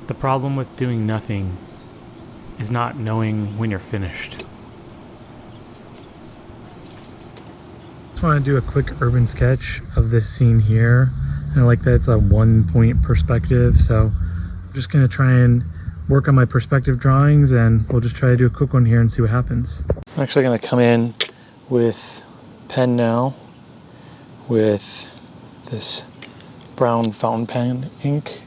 The problem with doing nothing is not knowing when you're finished. Just want to do a quick urban sketch of this scene here. And I like that it's a 1-point perspective, so I'm just going to try and work on my perspective drawings, and we'll just try to do a quick one here and see what happens. So I'm actually going to come in with pen now with this brown fountain pen ink.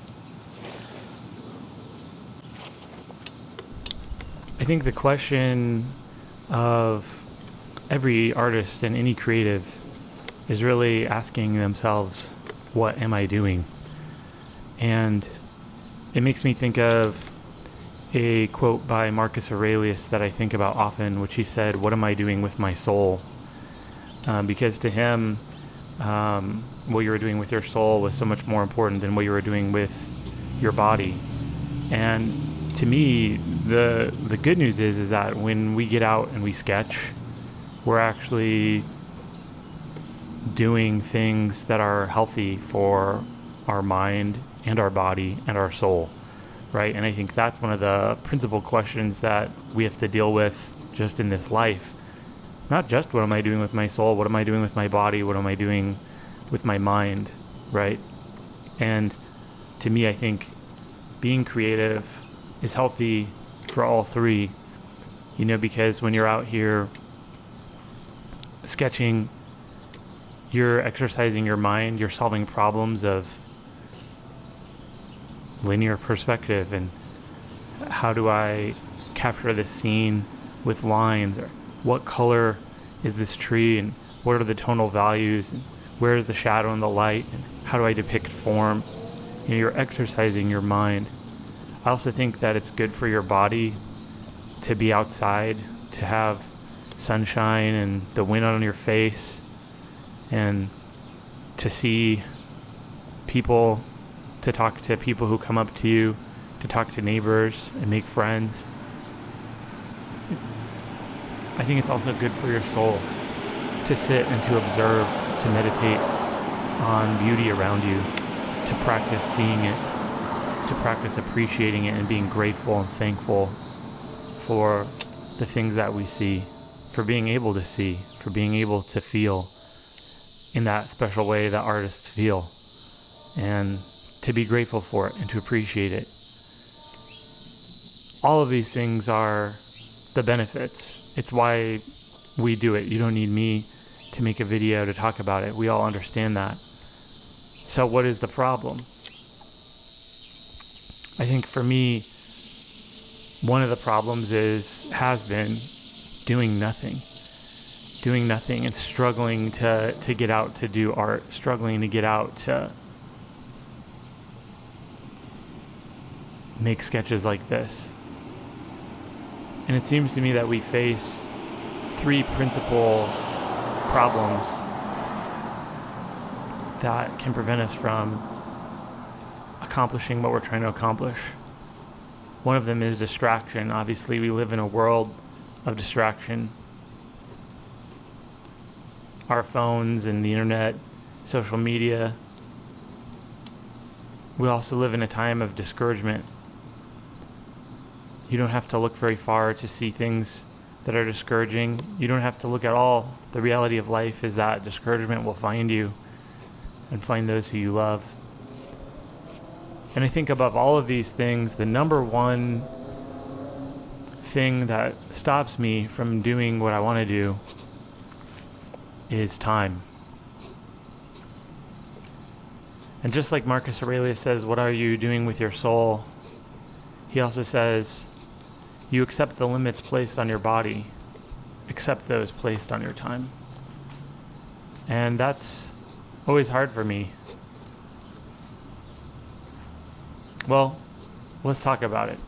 I think the question of every artist and any creative is really asking themselves, what am I doing? And it makes me think of a quote by Marcus Aurelius that I think about often, which he said, what am I doing with my soul? Because to him, what you were doing with your soul was so much more important than what you were doing with your body. And to me, the good news is that when we get out and we sketch, we're actually doing things that are healthy for our mind and our body and our soul, right? And I think that's one of the principal questions that we have to deal with just in this life. Not just what am I doing with my soul, what am I doing with my body, what am I doing with my mind, right? And to me, I think being creative is healthy for all three, because when you're out here sketching, you're exercising your mind, you're solving problems of linear perspective and how do I capture this scene with lines, or what color is this tree and what are the tonal values and where is the shadow and the light and how do I depict form. You're exercising your mind. I also think that it's good for your body to be outside, to have sunshine and the wind on your face, and to see people, to talk to people who come up to you, to talk to neighbors and make friends. I think it's also good for your soul to sit and to observe, to meditate on beauty around you, to practice seeing it, to practice appreciating it and being grateful and thankful for the things that we see, for being able to see, for being able to feel in that special way that artists feel, and to be grateful for it and to appreciate it. All of these things are the benefits. It's why we do it. You don't need me to make a video to talk about it. We all understand that. So what is the problem? I think for me, one of the problems has been doing nothing and struggling to get out to do art, struggling to get out to make sketches like this. And it seems to me that we face three principal problems that can prevent us from accomplishing what we're trying to accomplish. One of them is distraction. Obviously, we live in a world of distraction. Our phones and the internet, social media. We also live in a time of discouragement. You don't have to look very far to see things that are discouraging. You don't have to look at all. The reality of life is that discouragement will find you and find those who you love. And I think above all of these things, the number one thing that stops me from doing what I want to do is time. And just like Marcus Aurelius says, what are you doing with your soul? He also says, you accept the limits placed on your body, accept those placed on your time. And that's always hard for me. Well, let's talk about it.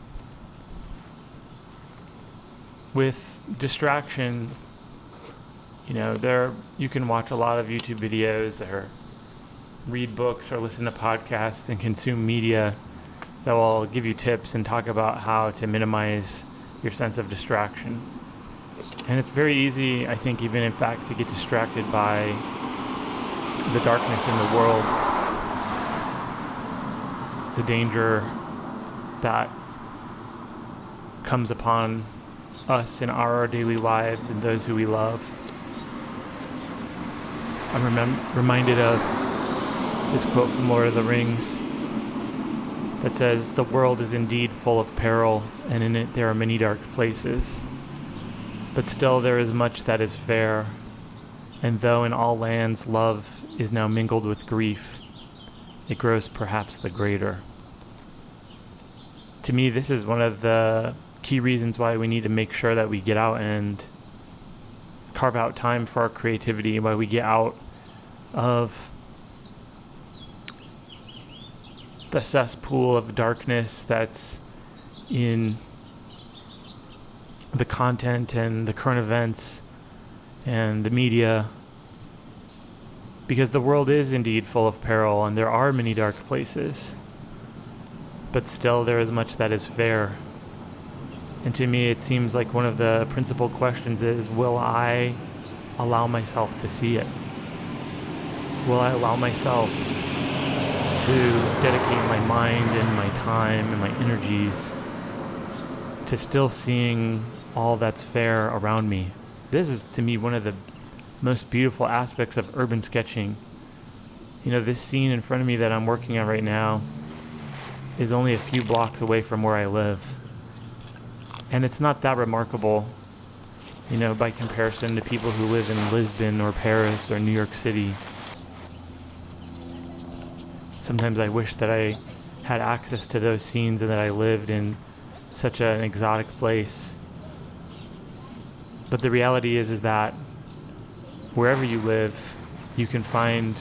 With distraction, you can watch a lot of YouTube videos or read books or listen to podcasts and consume media that will give you tips and talk about how to minimize your sense of distraction. And it's very easy, I think, even in fact, to get distracted by the darkness in the world, the danger that comes upon us in our daily lives and those who we love. I'm reminded of this quote from Lord of the Rings that says, "The world is indeed full of peril, and in it there are many dark places. But still there is much that is fair, and though in all lands love is now mingled with grief, it grows perhaps the greater." To me, this is one of the key reasons why we need to make sure that we get out and carve out time for our creativity, why we get out of the cesspool of darkness that's in the content and the current events and the media, because the world is indeed full of peril and there are many dark places, but still there is much that is fair. And to me, it seems like one of the principal questions is, will I allow myself to see it? Will I allow myself to dedicate my mind and my time and my energies to still seeing all that's fair around me? This is, to me, one of the most beautiful aspects of urban sketching. You know, this scene in front of me that I'm working on right now is only a few blocks away from where I live. And it's not that remarkable, you know, by comparison to people who live in Lisbon or Paris or New York City. Sometimes I wish that I had access to those scenes and that I lived in such an exotic place. But the reality is that wherever you live, you can find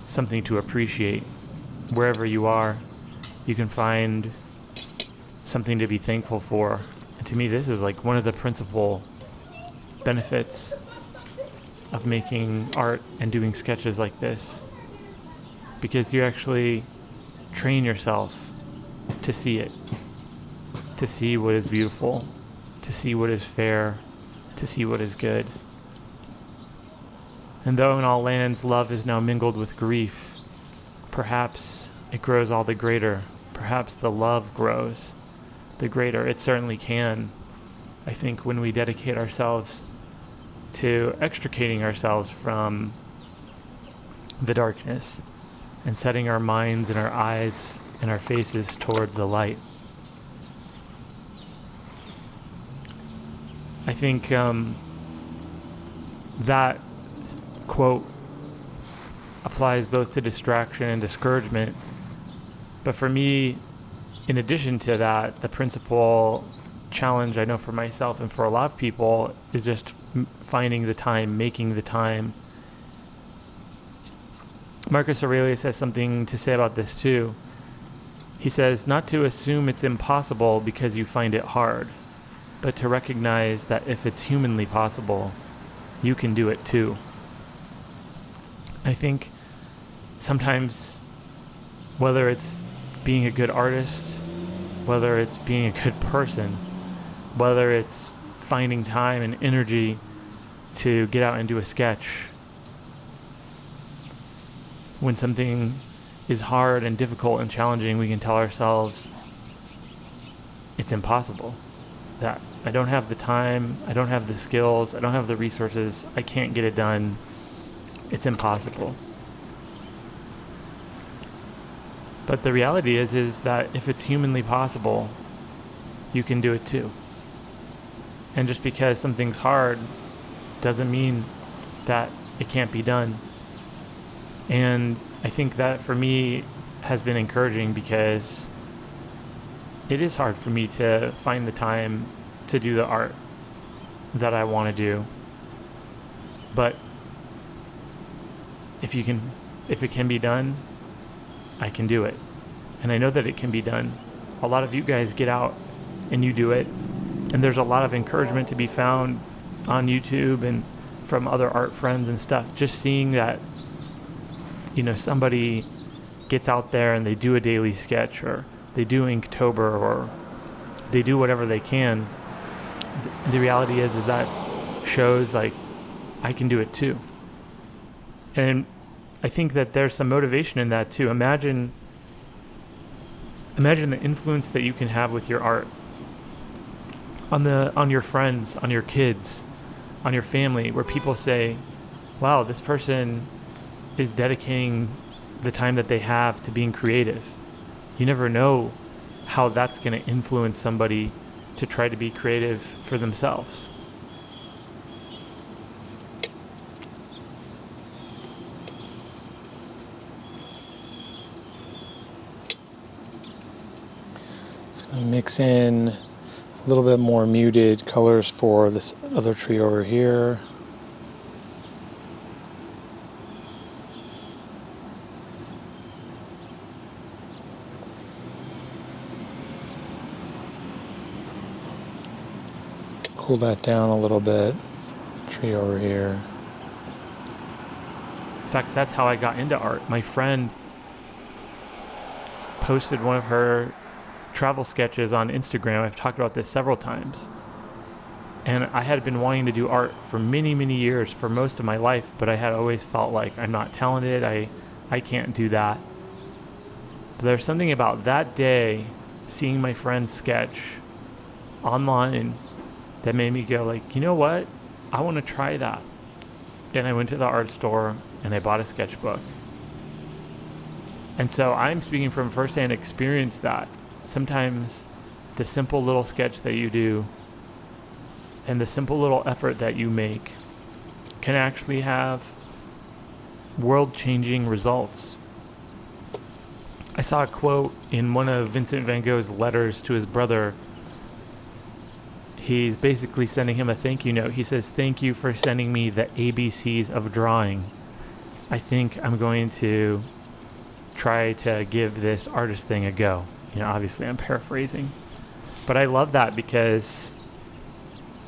something to appreciate. Wherever you are, you can find something to be thankful for. And to me, this is like one of the principal benefits of making art and doing sketches like this, because you actually train yourself to see it, to see what is beautiful, to see what is fair, to see what is good. And though in all lands love is now mingled with grief, perhaps it grows all the greater. Perhaps the love grows the greater. It certainly can. I think when we dedicate ourselves to extricating ourselves from the darkness and setting our minds and our eyes and our faces towards the light. I think that quote applies both to distraction and discouragement. But for me, in addition to that, the principal challenge I know for myself and for a lot of people is just finding the time, making the time. Marcus Aurelius has something to say about this too. He says, not to assume it's impossible because you find it hard, but to recognize that if it's humanly possible, you can do it too. I think sometimes, whether it's being a good artist, whether it's being a good person, whether it's finding time and energy to get out and do a sketch, when something is hard and difficult and challenging, we can tell ourselves it's impossible. That I don't have the time, I don't have the skills, I don't have the resources, I can't get it done. It's impossible. But the reality is that if it's humanly possible, you can do it too. And just because something's hard doesn't mean that it can't be done. And I think that for me has been encouraging, because it is hard for me to find the time to do the art that I want to do. But if it can be done, I can do it. And I know that it can be done. A lot of you guys get out and you do it. And there's a lot of encouragement to be found on YouTube and from other art friends and stuff. Just seeing that, you know, somebody gets out there and they do a daily sketch, or they do Inktober, or they do whatever they can. The reality is that shows like I can do it too. And I think that there's some motivation in that too. Imagine Imagine the influence that you can have with your art on your friends, on your kids, on your family, where people say, wow, this person is dedicating the time that they have to being creative. You never know how that's going to influence somebody to try to be creative for themselves. So I'm going to mix in a little bit more muted colors for this other tree over here. Cool that down a little bit. Tree over here. In fact, that's how I got into art. My friend posted one of her travel sketches on Instagram. I've talked about this several times. And I had been wanting to do art for many, many years, for most of my life, but I had always felt like I'm not talented. I can't do that. But there's something about that day, seeing my friend sketch online, that made me go like, you know what? I want to try that. And I went to the art store and I bought a sketchbook. And so I'm speaking from firsthand experience that sometimes the simple little sketch that you do and the simple little effort that you make can actually have world-changing results. I saw a quote in one of Vincent van Gogh's letters to his brother. He's basically sending him a thank you note. He says, "Thank you for sending me the ABCs of drawing. I think I'm going to try to give this artist thing a go." Obviously I'm paraphrasing. But I love that because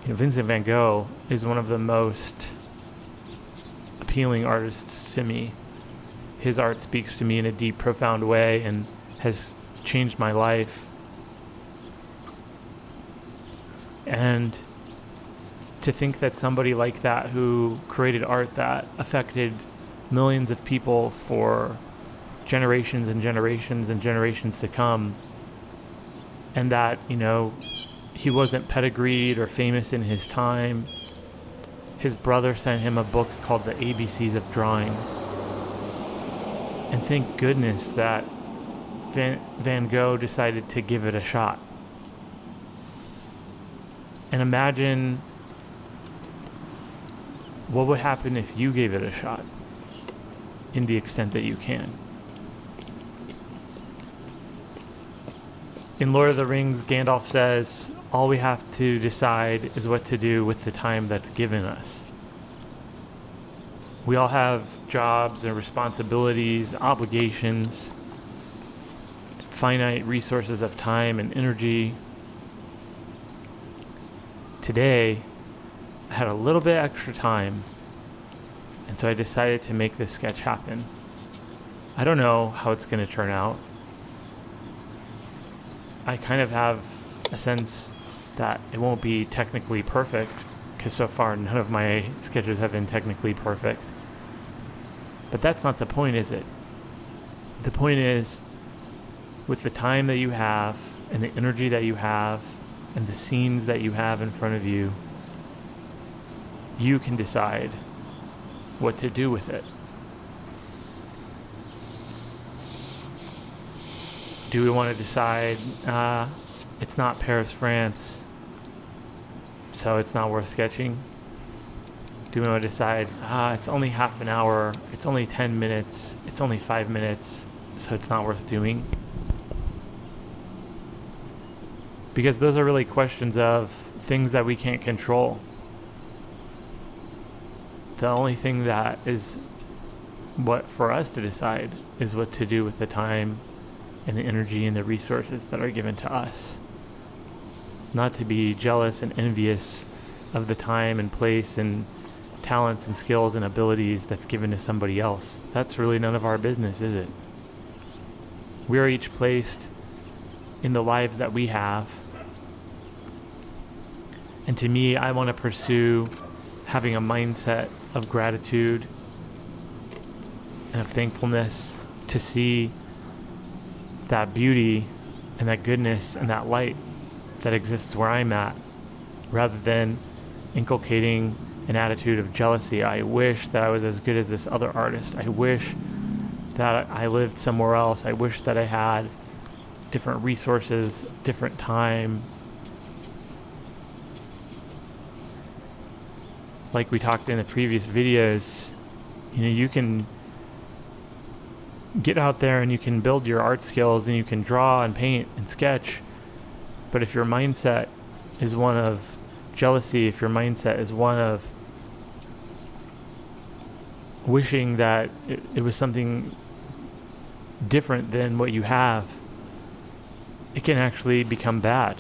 Vincent van Gogh is one of the most appealing artists to me. His art speaks to me in a deep, profound way and has changed my life. And to think that somebody like that, who created art that affected millions of people for generations and generations and generations to come, and that, he wasn't pedigreed or famous in his time. His brother sent him a book called The ABCs of Drawing. And thank goodness that Van Gogh decided to give it a shot. And imagine what would happen if you gave it a shot, in the extent that you can. In Lord of the Rings, Gandalf says, all we have to decide is what to do with the time that's given us. We all have jobs and responsibilities, obligations, finite resources of time and energy. Today, I had a little bit extra time, and so I decided to make this sketch happen. I don't know how it's going to turn out. I kind of have a sense that it won't be technically perfect, because so far none of my sketches have been technically perfect. But that's not the point, is it? The point is, with the time that you have, and the energy that you have, and the scenes that you have in front of you, you can decide what to do with it. Do we want to decide, it's not Paris, France, so it's not worth sketching? Do we want to decide, it's only half an hour, it's only 10 minutes, it's only 5 minutes, so it's not worth doing? Because those are really questions of things that we can't control. The only thing that is what for us to decide is what to do with the time and the energy and the resources that are given to us. Not to be jealous and envious of the time and place and talents and skills and abilities that's given to somebody else. That's really none of our business, is it? We are each placed in the lives that we have. And to me, I want to pursue having a mindset of gratitude and of thankfulness, to see that beauty and that goodness and that light that exists where I'm at, rather than inculcating an attitude of jealousy. I wish that I was as good as this other artist. I wish that I lived somewhere else. I wish that I had different resources, different time. Like we talked in the previous videos, you can get out there and you can build your art skills and you can draw and paint and sketch. But if your mindset is one of jealousy, if your mindset is one of wishing that it was something different than what you have, it can actually become bad.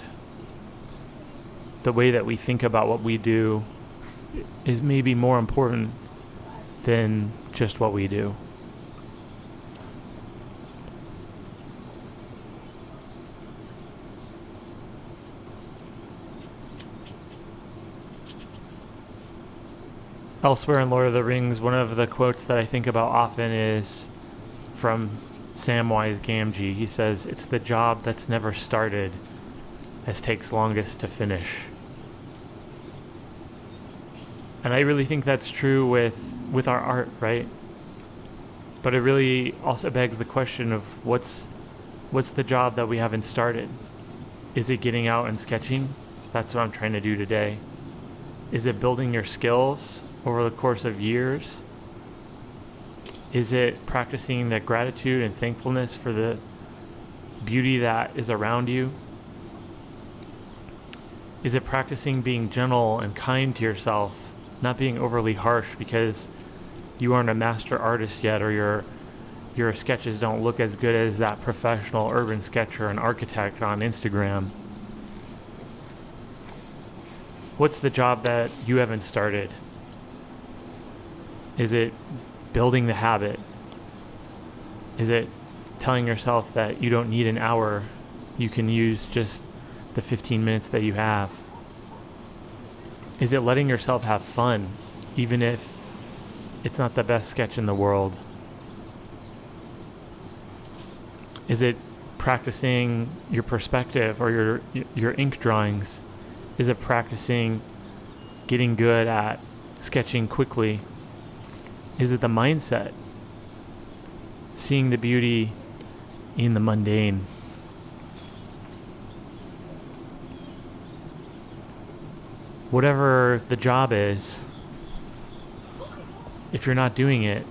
The way that we think about what we do is maybe more important than just what we do. Elsewhere in Lord of the Rings, one of the quotes that I think about often is from Samwise Gamgee. He says, "It's the job that's never started as takes longest to finish." And I really think that's true with our art, right? But it really also begs the question of what's the job that we haven't started? Is it getting out and sketching? That's what I'm trying to do today. Is it building your skills over the course of years? Is it practicing that gratitude and thankfulness for the beauty that is around you? Is it practicing being gentle and kind to yourself, not being overly harsh because you aren't a master artist yet, or your sketches don't look as good as that professional urban sketcher and architect on Instagram? What's the job that you haven't started? Is it building the habit? Is it telling yourself that you don't need an hour, you can use just the 15 minutes that you have? Is it letting yourself have fun, even if it's not the best sketch in the world? Is it practicing your perspective or your ink drawings? Is it practicing getting good at sketching quickly? Is it the mindset? Seeing the beauty in the mundane? Whatever the job is, if you're not doing it,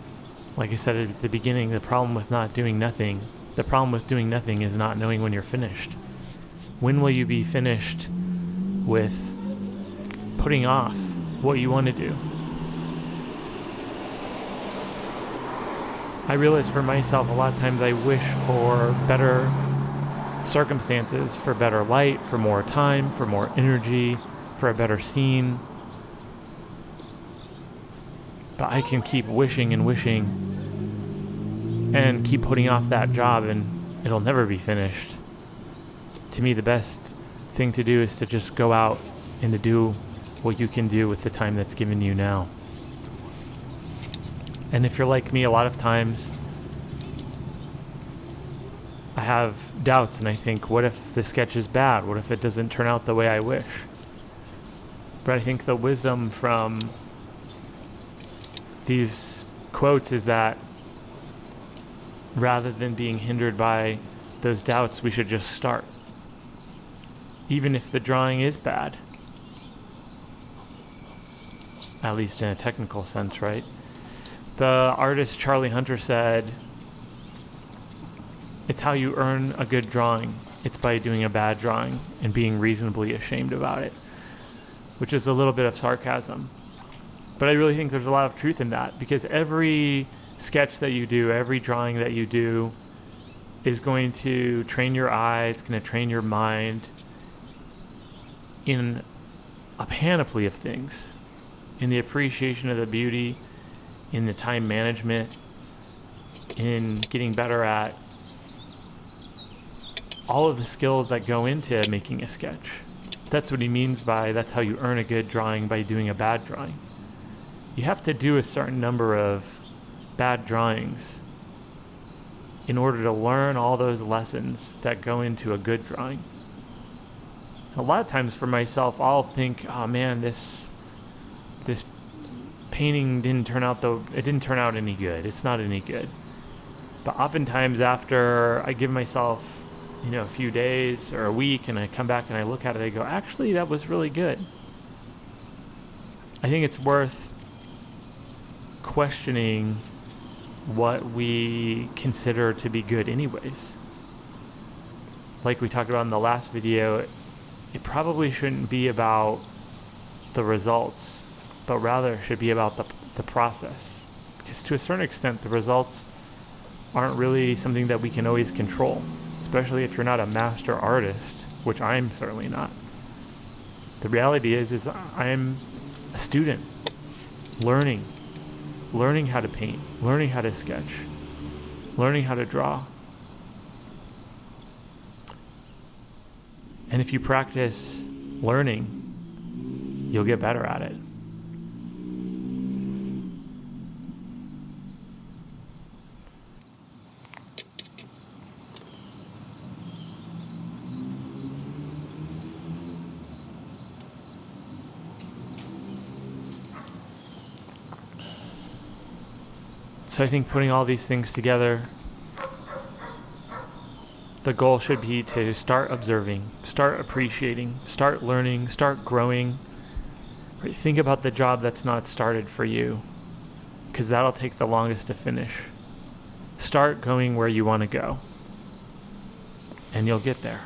like I said at the beginning, the problem with doing nothing is not knowing when you're finished. When will you be finished with putting off what you want to do? I realize for myself, a lot of times I wish for better circumstances, for better light, for more time, for more energy, for a better scene. But I can keep wishing and wishing and keep putting off that job, and it'll never be finished. To me, the best thing to do is to just go out and to do what you can do with the time that's given you now. And if you're like me, a lot of times I have doubts and I think, what if the sketch is bad? What if it doesn't turn out the way I wish? But I think the wisdom from these quotes is that rather than being hindered by those doubts, we should just start. Even if the drawing is bad. At least in a technical sense, right? The artist Charlie Hunter said, "It's how you earn a good drawing. It's by doing a bad drawing and being reasonably ashamed about it," which is a little bit of sarcasm. But I really think there's a lot of truth in that, because every sketch that you do, every drawing that you do is going to train your eye, it's going to train your mind in a panoply of things, in the appreciation of the beauty, in the time management, in getting better at all of the skills that go into making a sketch. That's what he means by that's how you earn a good drawing, by doing a bad drawing. You have to do a certain number of bad drawings in order to learn all those lessons that go into a good drawing. A lot of times for myself, I'll think, oh man, this painting didn't turn out any good. It's not any good. But oftentimes after I give myself, a few days or a week, and I come back and I look at it, I go, actually, that was really good. I think it's worth questioning what we consider to be good anyways. Like we talked about in the last video, it probably shouldn't be about the results, but rather it should be about the process. Because to a certain extent, the results aren't really something that we can always control, especially if you're not a master artist, which I'm certainly not. The reality is I'm a student, learning how to paint, learning how to sketch, learning how to draw. And if you practice learning, you'll get better at it. So I think putting all these things together, the goal should be to start observing, start appreciating, start learning, start growing. Think about the job that's not started for you, because that'll take the longest to finish. Start going where you want to go, and you'll get there.